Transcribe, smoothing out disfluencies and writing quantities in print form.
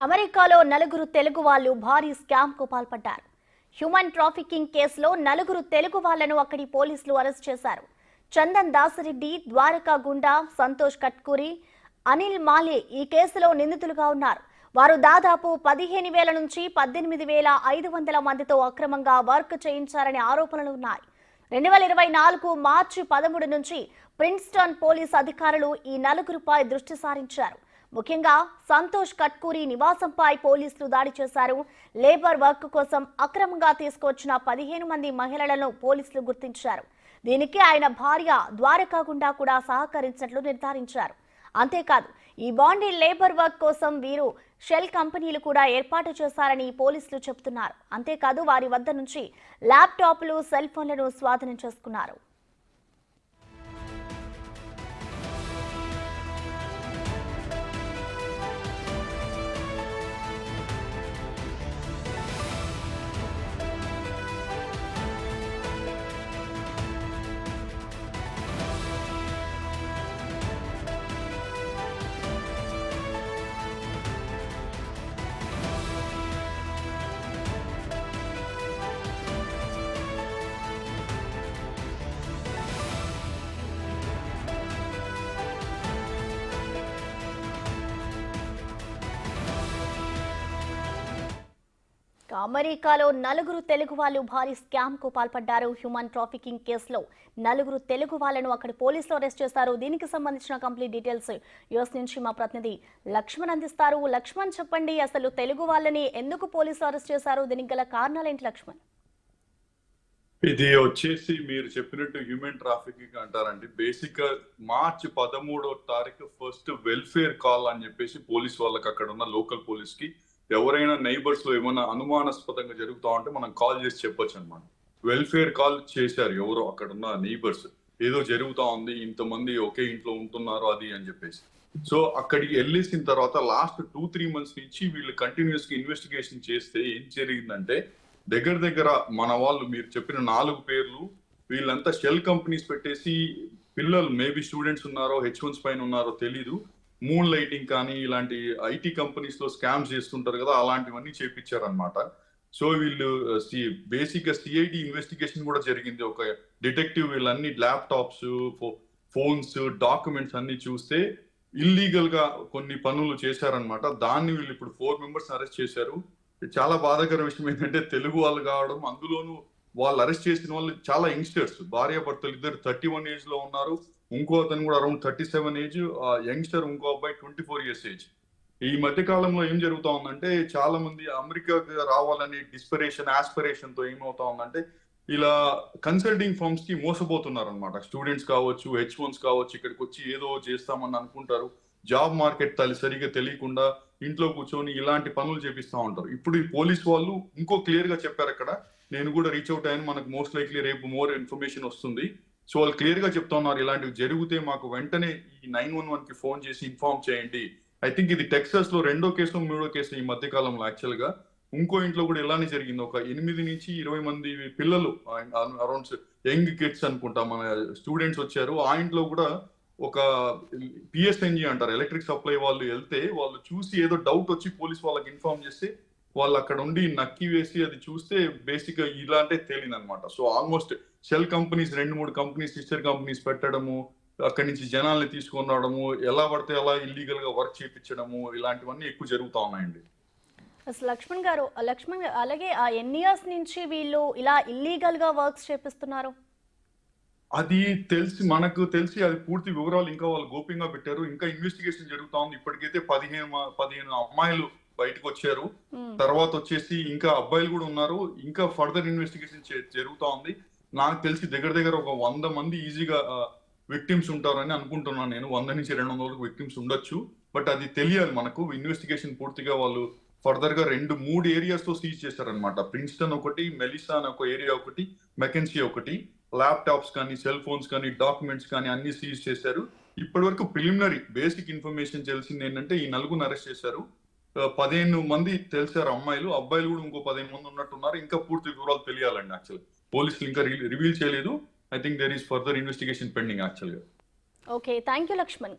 అమెరికాలో నలుగురు తెలుగు వాళ్ళు భారీ స్కామ్ కు పాల్పడ్డారు. హ్యూమన్ ట్రాఫికింగ్ కేసులో నలుగురు తెలుగు వాళ్లను అక్కడి పోలీసులు అరెస్ట్ చేశారు. చందన్ దాసరెడ్డి, ద్వారకా గుండా, సంతోష్ కట్కూరి, అనిల్ మాలే ఈ కేసులో నిందితులుగా ఉన్నారు. వారు దాదాపు 15,000 నుంచి 18,500 మందితో అక్రమంగా వర్క్ చేయించారనే ఆరోపణలు ఉన్నాయి. 2024 మార్చి 13 నుంచి ప్రిన్స్టన్ పోలీస్ అధికారులు ఈ నలుగురిపై దృష్టి సారించారు. ముఖ్యంగా సంతోష్ కట్కూరి నివాసంపై పోలీసులు దాడి చేశారు. లేబర్ వర్క్ కోసం అక్రమంగా తీసుకొచ్చిన 15 మంది మహిళలను పోలీసులు గుర్తించారు. దీనికి ఆయన భార్య ద్వారకా గుండా కూడా సహకరించినట్లు నిర్ధారించారు. అంతేకాదు, ఈ బాండీ లేబర్ వర్క్ కోసం వీరు షెల్ కంపెనీలు కూడా ఏర్పాటు చేశారని పోలీసులు చెబుతున్నారు. అంతేకాదు, వారి వద్ద నుంచి ల్యాప్టాప్లు, సెల్ ఫోన్లను స్వాధీనం చేసుకున్నారు. అమెరికాలో నలుగురు తెలుగు వాళ్ళు భారీ స్కామ్ కు పాల్పడ్డారు. హ్యూమన్ ట్రాఫికింగ్ కేసులో నలుగురు తెలుగు వాళ్ళను అక్కడ పోలీసులు అరెస్ట్ చేశారు. దీనికి సంబంధించిన కంప్లీట్ డీటెయిల్స్ యూఎస్ నుంచి మా ప్రతినిధి లక్ష్మణ్ అందిస్తారు. లక్ష్మణ్, చెప్పండి, అసలు తెలుగు వాళ్ళని ఎందుకు పోలీసులు అరెస్ట్ చేశారు? దీనికి గల కారణాలు ఏంటి లక్ష్మణ్? ఇది వచ్చేసి మీరు చెప్పినట్టు హ్యూమన్ ట్రాఫికింగ్ అంటారండి. బేసిక్ గా మార్చి 13వ తారీఖు ఫస్ట్ వెల్ఫేర్ కాల్ అని చెప్పేసి పోలీస్ వాళ్ళకి, అక్కడ ఉన్న లోకల్ పోలీస్ కి ఎవరైనా నైబర్స్ లో ఏమైనా అనుమానాస్పదంగా జరుగుతా ఉంటే మనం కాల్ చేసి చెప్పొచ్చు అనమాట. వెల్ఫేర్ కాల్ చేశారు ఎవరో అక్కడ ఉన్న నైబర్స్, ఏదో జరుగుతా ఉంది, ఇంతమంది ఒకే ఇంట్లో ఉంటున్నారు అది అని చెప్పేసి. సో అక్కడికి వెళ్ళేసిన తర్వాత లాస్ట్ 2-3 months నుంచి వీళ్ళు కంటిన్యూస్ గా ఇన్వెస్టిగేషన్ చేస్తే ఏం జరిగిందంటే, దగ్గర మన వాళ్ళు మీరు చెప్పిన 4 పేర్లు, వీళ్ళంతా షెల్ కంపెనీస్ పెట్టేసి పిల్లలు మేబీ స్టూడెంట్స్ ఉన్నారో H1s పైన ఉన్నారో తెలీదు, మూన్ లైటింగ్ కానీ ఇలాంటి ఐటీ కంపెనీస్ లో స్కామ్స్ చేస్తుంటారు కదా, అలాంటివన్నీ చేపించారనమాట. సో వీళ్ళు బేసిక్ గా సిఐడి ఇన్వెస్టిగేషన్ కూడా జరిగింది. ఒక డిటెక్టివ్ వీళ్ళన్ని ల్యాప్టాప్స్, ఫోన్స్, డాక్యుమెంట్స్ అన్ని చూస్తే ఇల్లీగల్ గా కొన్ని పనులు చేశారనమాట. దాన్ని వీళ్ళు ఇప్పుడు 4 members అరెస్ట్ చేశారు. చాలా బాధాకర విషయం ఏంటంటే, తెలుగు వాళ్ళు కావడం, అందులోనూ వాళ్ళు అరెస్ట్ చేసిన వాళ్ళు చాలా యంగ్స్టర్స్, భార్యాభర్తలు ఇద్దరు 31 ఏజ్ లో ఉన్నారు, ఇంకో అతను కూడా అరౌండ్ 37 ఏజ్, యంగ్స్టర్ ఇంకో అబ్బాయి 24 years ఏజ్. ఈ మధ్య కాలంలో ఏం జరుగుతా ఉందంటే, చాలా మంది అమెరికాకి రావాలని డిస్పిరేషన్, ఆస్పిరేషన్ తో ఏమవుతా ఉందంటే, ఇలా కన్సల్టింగ్ ఫర్మ్స్ కి మోసపోతున్నారు అనమాట. స్టూడెంట్స్ కావచ్చు, H1s కావచ్చు, ఇక్కడికి వచ్చి ఏదో చేస్తామని అనుకుంటారు. జాబ్ మార్కెట్ సరిగా తెలియకుండా ఇంట్లో కూర్చొని ఇలాంటి పనులు చేపిస్తా ఉంటారు. ఇప్పుడు ఈ పోలీస్ వాళ్ళు ఇంకో క్లియర్ గా చెప్పారు. అక్కడ నేను కూడా రీచ్ అవుట్ అయ్యాను, మనకు మోస్ట్ లైక్లీ రేపు మోర్ ఇన్ఫర్మేషన్ వస్తుంది. సో వాళ్ళు క్లియర్ గా చెప్తా ఉన్నారు, ఇలాంటివి జరిగితే మాకు వెంటనే ఈ 911 కి ఫోన్ చేసి ఇన్ఫార్మ్ చేయండి. ఐ థింక్ ఇది టెక్సాస్ లో 2వ కేసు 3వ కేసు ఈ మధ్య కాలంలో. యాక్చువల్ గా ఇంకో ఇంట్లో కూడా ఇలానే జరిగింది. ఒక 8 నుంచి 20 మంది పిల్లలు, అరౌండ్ యంగ్ కిడ్స్ అనుకుంటా, మన స్టూడెంట్స్ వచ్చారు. ఆ ఇంట్లో కూడా ఒక పిఎస్ఎన్జి అంటారు, ఎలక్ట్రిక్ సప్లై వాళ్ళు వెళ్తే, వాళ్ళు చూసి ఏదో డౌట్ వచ్చి పోలీస్ వాళ్ళకి ఇన్ఫార్మ్ చేస్తే వాళ్ళు అక్కడ ఉండి నక్కి వేసి అది చూస్తే బేసిక్ గా ఇలాంటే తేలిందనమాట. So almost shell companies 2-3 companies, sister companies పెట్టడము, అక్కడి నుంచి జనాల్ని తీసుకొని రావడము, ఎలా పడితే అలా ఇల్లీగల్ గా వర్క్ చేయించడము, ఇలాంటివన్నీ ఎక్కువ జరుగుతా ఉన్నాయండి. లక్ష్మణ్ గారు, అలాగే ఎన్ని ఇయర్స్ నుంచి వీళ్ళు ఇలా ఇల్లీగల్ గా వర్క్స్ చేపిస్తున్నారు? అది మనకు తెలిసి అది పూర్తి వివరాలు ఇంకా వాళ్ళు గోప్యంగా పెట్టారు. ఇంకా ఇన్వెస్టిగేషన్ జరుగుతా ఉంది. ఇప్పటికైతే 15 అమ్మాయిలు బయటకు వచ్చారు. తర్వాత వచ్చేసి ఇంకా అబ్బాయిలు కూడా ఉన్నారు. ఇంకా ఫర్దర్ ఇన్వెస్టిగేషన్ జరుగుతా ఉంది. నాకు తెలిసి దగ్గర ఒక 100 మంది ఈజీగా విక్టిమ్స్ ఉంటారని అనుకుంటున్నాను నేను. 100 నుంచి 200 విక్టిమ్స్ ఉండొచ్చు. బట్ అది తెలియాలి మనకు. ఇన్వెస్టిగేషన్ పూర్తిగా వాళ్ళు ఫర్దర్ గా 2-3 ఏరియాస్ తో సీజ్ చేశారనమాట. ప్రిన్స్టన్ ఒకటి, మెలిసా అనే ఒక ఏరియా ఒకటి, మెకెన్సీ ఒకటి. ల్యాప్టాప్స్ కానీ, సెల్ ఫోన్స్ కానీ, డాక్యుమెంట్స్ కానీ అన్ని సీజ్ చేశారు. ఇప్పటి వరకు ప్రిలిమినరీ బేసిక్ ఇన్ఫర్మేషన్ తెలిసింది ఏంటంటే, ఈ 4 అరెస్ట్ చేశారు. 15 మంది తెలిసారు అమ్మాయిలు, అబ్బాయిలు కూడా ఇంకో 15 మంది ఉన్నట్టున్నారు. ఇంకా పూర్తి వివరాలు తెలియాలండి. యాక్చువల్ పోలీసులు ఇంకా రివీల్ చేయలేదు. I think there is further investigation pending actually. Okay, thank you, Lakshman.